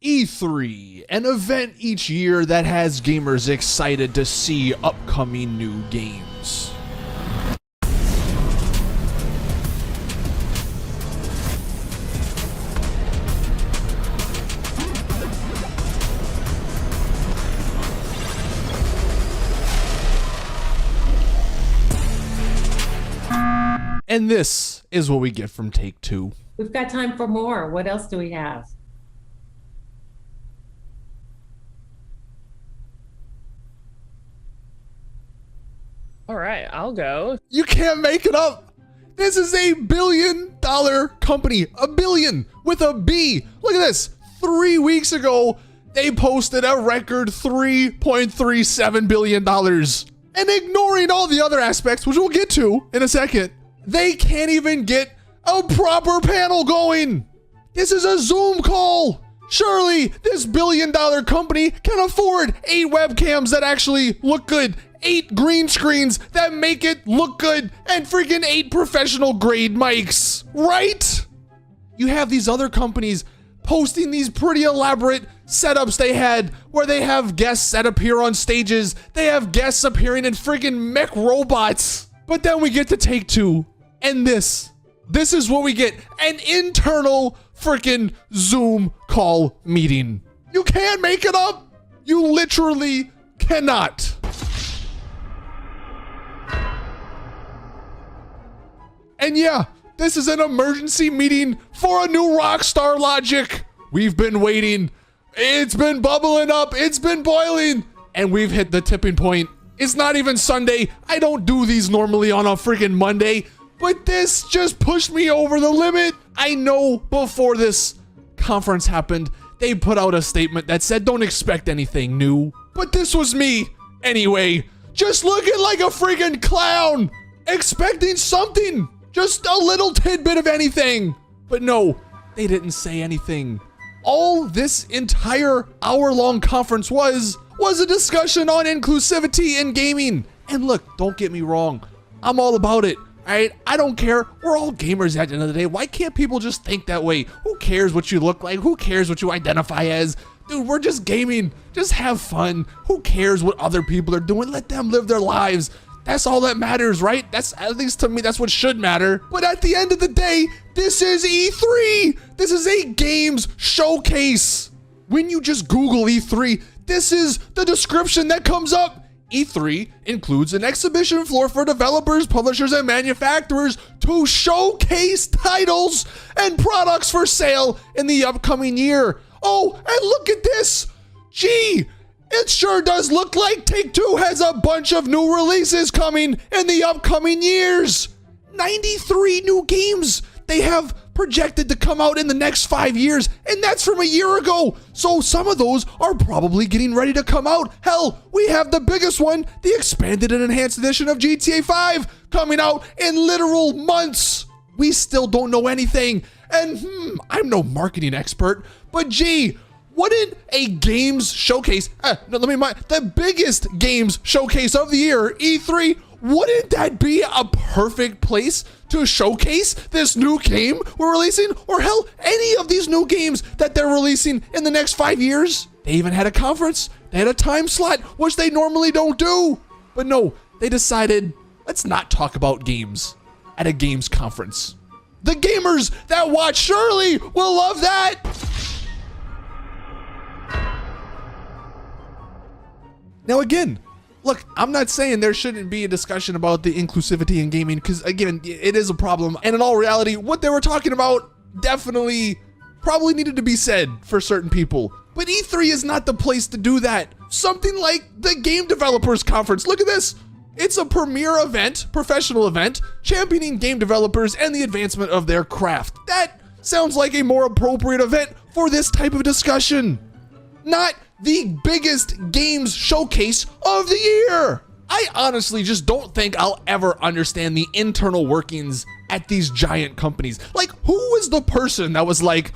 E3, an event each year that has gamers excited to see upcoming new games. And this is what we get from Take-Two. We've got time for more. What else do we have? All right, I'll go. You can't make it up. This is a $1 billion company. A billion with a B. Look at this. 3 weeks ago, they posted a record $3.37 billion. And ignoring all the other aspects, which we'll get to in a second, they can't even get a proper panel going. This is a Zoom call. Surely this $1 billion company can afford 8 webcams that actually look good, 8 green screens that make it look good, and freaking 8 professional grade mics, right? You have these other companies posting these pretty elaborate setups they had where they have guests that appear on stages. They have guests appearing in freaking mech robots. But then we get to Take-Two, and this is what we get. An internal freaking Zoom call meeting. You can't make it up. You literally cannot. And yeah, this is an emergency meeting for a new Rockstar logic. We've been waiting. It's been bubbling up. It's been boiling. And we've hit the tipping point. It's not even Sunday. I don't do these normally on a freaking Monday, but this just pushed me over the limit. I know before this conference happened, they put out a statement that said don't expect anything new. But this was me anyway, just looking like a freaking clown, expecting something, just a little tidbit of anything. But no, they didn't say anything. All this entire hour-long conference was a discussion on inclusivity in gaming. And look, don't get me wrong, I'm all about it. Alright, I don't care. We're all gamers at the end of the day. Why can't people just think that way? Who cares what you look like? Who cares what you identify as? Dude, we're just gaming. Just have fun. Who cares what other people are doing? Let them live their lives. That's all that matters, right? That's, at least to me, that's what should matter. But at the end of the day, this is E3. This is a games showcase. When you just Google E3, this is the description that comes up. E3 includes an exhibition floor for developers, publishers, and manufacturers to showcase titles and products for sale in the upcoming year. Oh, and look at this. Gee, it sure does look like Take-Two has a bunch of new releases coming in the upcoming years. 93 new games they have projected to come out in the next 5 years, and that's from a year ago. So some of those are probably getting ready to come out. Hell, we have the biggest one, the expanded and enhanced edition of GTA 5, coming out in literal months. We still don't know anything. And I'm no marketing expert, but gee, wouldn't a games showcase, the biggest games showcase of the year, E3, wouldn't that be a perfect place to showcase this new game we're releasing? Or hell, any of these new games that they're releasing in the next 5 years? They even had a conference. They had a time slot, which they normally don't do. But no, they decided, let's not talk about games at a games conference. The gamers that watch surely will love that. Now again, look, I'm not saying there shouldn't be a discussion about the inclusivity in gaming, because again, it is a problem. And in all reality, what they were talking about definitely probably needed to be said for certain people. But E3 is not the place to do that. Something like the Game Developers Conference. Look at this. It's a premier event, professional event, championing game developers and the advancement of their craft. That sounds like a more appropriate event for this type of discussion. Not the biggest games showcase of the year. I honestly just don't think I'll ever understand the internal workings at these giant companies. Like, who was the person that was like,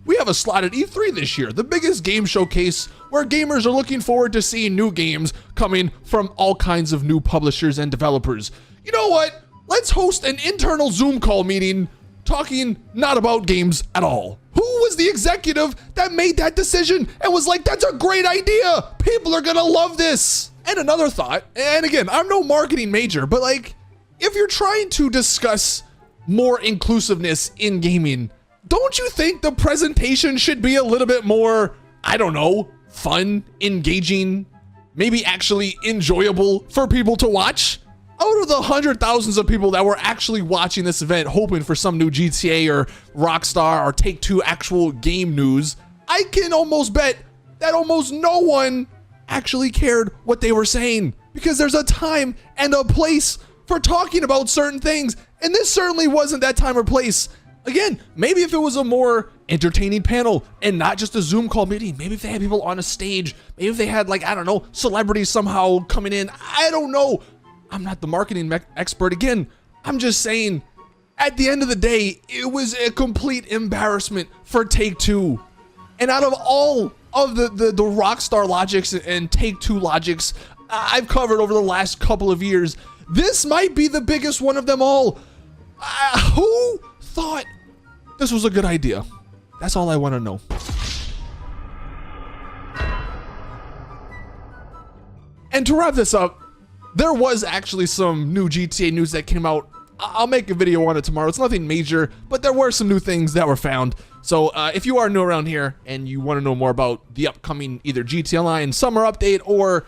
we have a slot at E3 this year, the biggest game showcase where gamers are looking forward to seeing new games coming from all kinds of new publishers and developers. You know what? Let's host an internal Zoom call meeting talking not about games at all. Who was the executive that made that decision and was like, that's a great idea. People are gonna love this. And another thought, and again, I'm no marketing major, but like, if you're trying to discuss more inclusiveness in gaming, don't you think the presentation should be a little bit more, I don't know, fun, engaging, maybe actually enjoyable for people to watch? Out of the hundred thousands of people that were actually watching this event, hoping for some new GTA or Rockstar or Take-Two actual game news, I can almost bet that almost no one actually cared what they were saying, because there's a time and a place for talking about certain things, and this certainly wasn't that time or place. Again, maybe if it was a more entertaining panel and not just a Zoom call meeting, maybe if they had people on a stage, maybe if they had, like, I don't know, celebrities somehow coming in, I don't know. I'm not the marketing expert. Again, I'm just saying, at the end of the day, it was a complete embarrassment for Take-Two. And out of all of the Rockstar logics and Take-Two logics I've covered over the last couple of years, this might be the biggest one of them all. Who thought this was a good idea? That's all I want to know. And to wrap this up, there was actually some new GTA news that came out. I'll make a video on it tomorrow. It's nothing major, but there were some new things that were found. So if you are new around here and you want to know more about the upcoming either GTA Online Summer Update or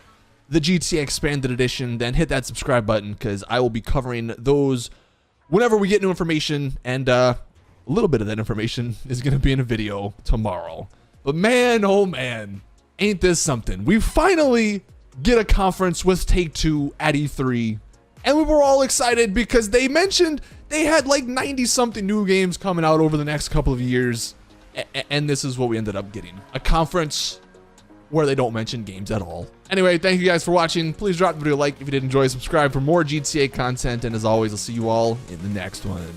the GTA Expanded Edition, then hit that subscribe button, because I will be covering those whenever we get new information, and a little bit of that information is going to be in a video tomorrow. But man, oh man, ain't this something. We finally get a conference with Take-Two at E3, and we were all excited because they mentioned they had like 90 something new games coming out over the next couple of years, and this is what we ended up getting, a conference where they don't mention games at all. Anyway, thank you guys for watching. Please drop the video a like if you did enjoy, subscribe for more GTA content, and as always, I'll see you all in the next one.